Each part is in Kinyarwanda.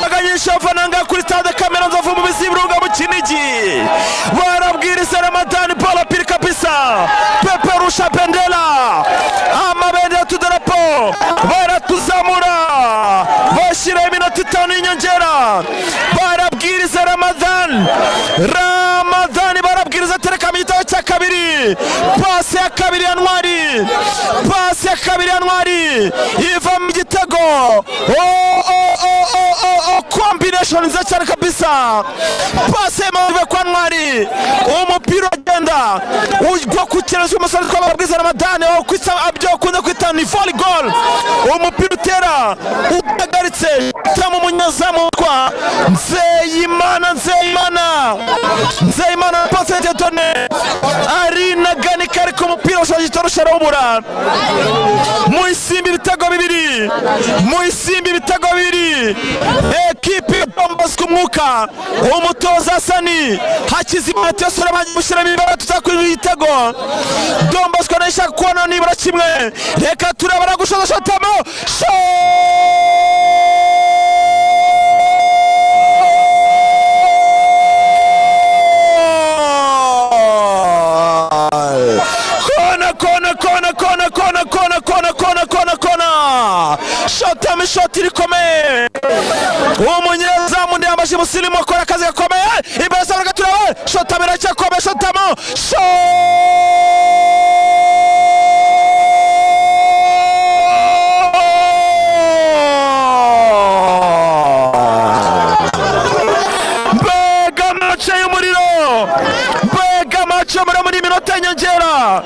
baganyisha fananga kuri stade Kamena Nzovu mu Bizibirunga mu Kinigi barabwiriza Ramadani Paul Pili kabisa Pepe rusha bendera amabendera tudarapo baratuzamura bashira iminota 5 y'inyongera barabwiriza Ramadani barabwiriza tereka mu gitabo cya kabiri pasi ya kabiri ya Ntwari iva mu gitego combination nziza cyane kabisa pasi mawe kwa Ntwari umupira agenda ujya kukereza umusore twababwiza Ramadani kwisa abyo kunze kwita ni volley goal umupira utera utagaritse tamu munyazamu kwa Nzeyimana pasi yatone arina gani kari ku mupira ushaje torosha robura muisimbi bitego bibiri ekipe Dombos kumwuka umutoza Sani Hakizimana Tesore bamushyira imbere tuzakwira igitego Dombos ko nashaka kubona nibura kimwe reka turabara gushoza shotamo shot irikomeye umunyezamu ndi ambashi Musilimu akora akazi gakomeye imbere sabaga turawe shot biracyakomeye shotamo bega mace muri minota nyongera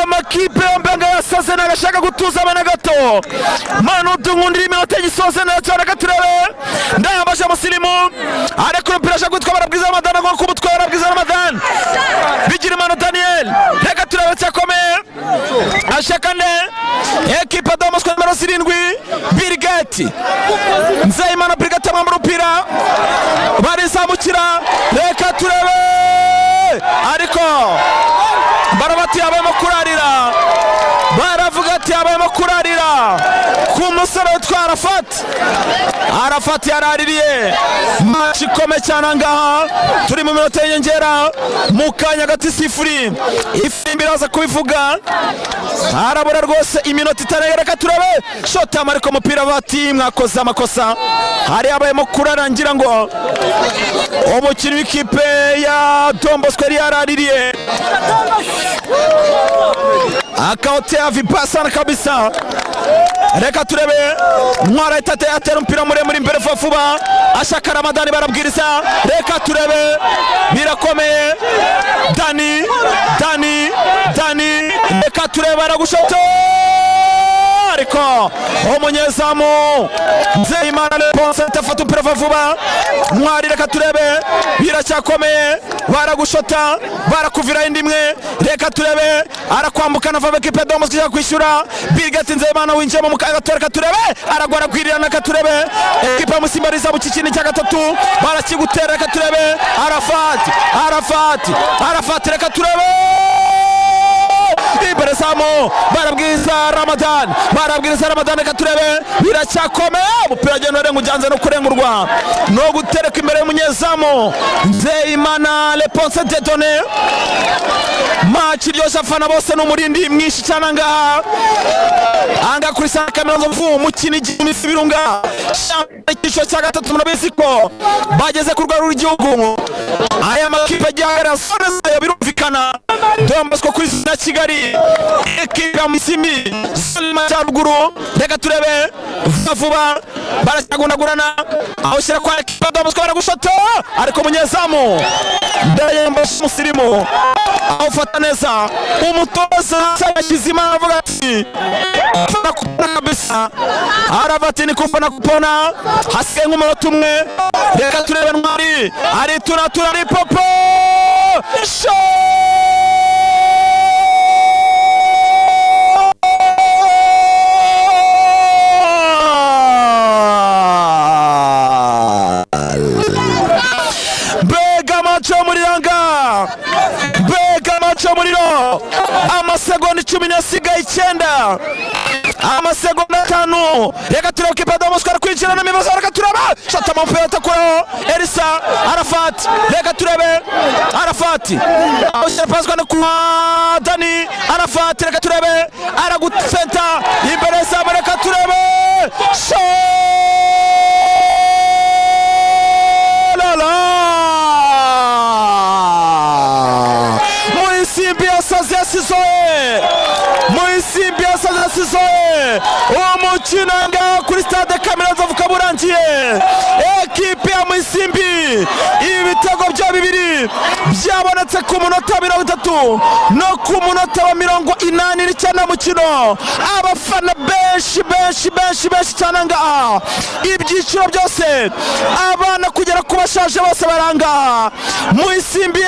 amakipe yombenga yasaze nagashaka gutuza abana gato manu dungundira iminota gisoze cyane gaturebe ndayambasha Musilimu ariko umupira gutwa barabwiza Ramadani ngo kumutwara barabwiza Ramadani bigira imana Daniel reka turebe cyakomeye ashakane ekipa Dombos ko numero 7 Birigati Nzeyimana Brigata mu rupira barizamukira reka turebe ariko barabati abemo kurarira baravuga ati abemo kurarira ku musore utwara Arafat yaraririye match ikome cyane ngaha turi mu minota y'ingera mu kanya gati sifuri ifimbiraza kubivuga arabura rwose iminota itareka turabe shota mariko mupira bati mwakoze amakosa hari abemo kurarangira ngo umukino w'ikipe ya Dombos ko yaraririye akaotea vipasana kabisa reka turebe Ntwari itate atera umupira muremure imbere vuba ashaka Ramadani barabwiriza reka turebe birakomeye Dani reka turebe aragushota ariko umunyezamu Nzeyimana Leponse tafata umupira vuba Ntwari reka turebe biracyakomeye baragushota barakuvira indimwe reka turebe arakwambukana va ekipe Dombos kujya kwishyura Birigati Nzeyimana winjiye mu mukaga reka turebe aragwara kwirira reka turebe ekipe Musimbariza mu kikini cya gatatu barakigutera reka turebe Arafat reka turebe iberezamu barabwiza Ramadani reka turebe biracyakomeye umupira agenda urenga ujyanze no kurengurwa no gutereka imbere y'umunyezamu Nzeyimana Leponse Dedone match iryoshye afana bose n'umurindi mwinshi cyane ngaha anga kuri stade Kamena Nzovu mu Kinigi mu Bizibirunga icyiciro cya gatatu murabizi ko bageze ku rwego rw'igihugu aya makipe agihagara soneze birumvikana Dombos ko kuri na Kigali ekipa Musimbi Salma Cyaruguru reka turebe vuba baracyagundagurana aho shyira kwa ekipa Dombos ko baragushota ariko munyezamu ndayambasha Musilimu aho fata neza umutoza Hakizimana avuga ati fana kupona kabisa arabati ni kupona hasigaye nk'umunota umwe reka turebe Ntwari ari turi popo amasegonda 10 yasigaye 9 amasegonda 5 reka turebe kipa Dombos ko kwinjira na mibazo reka turaba shota mu mpera atakuraho Elisa Arafat reka turebe Arafat awushyira paswa no kwa Dani Arafat reka turebe aragufenta imbere zamu reka turebe Muisimbi yasaze yasizoye Muisimbi yasaze yasizoye umukino ngaho kuri stade Kaminuza vuka burangiye ekipe ya Muisimbi ibitego bya bibiri byabonetse ku munota 30 no ku munota wa 89 mukino abafana benshi cyane ngaha ibyiciro byose abana kugera ku bashaje bose baranga Muisimbi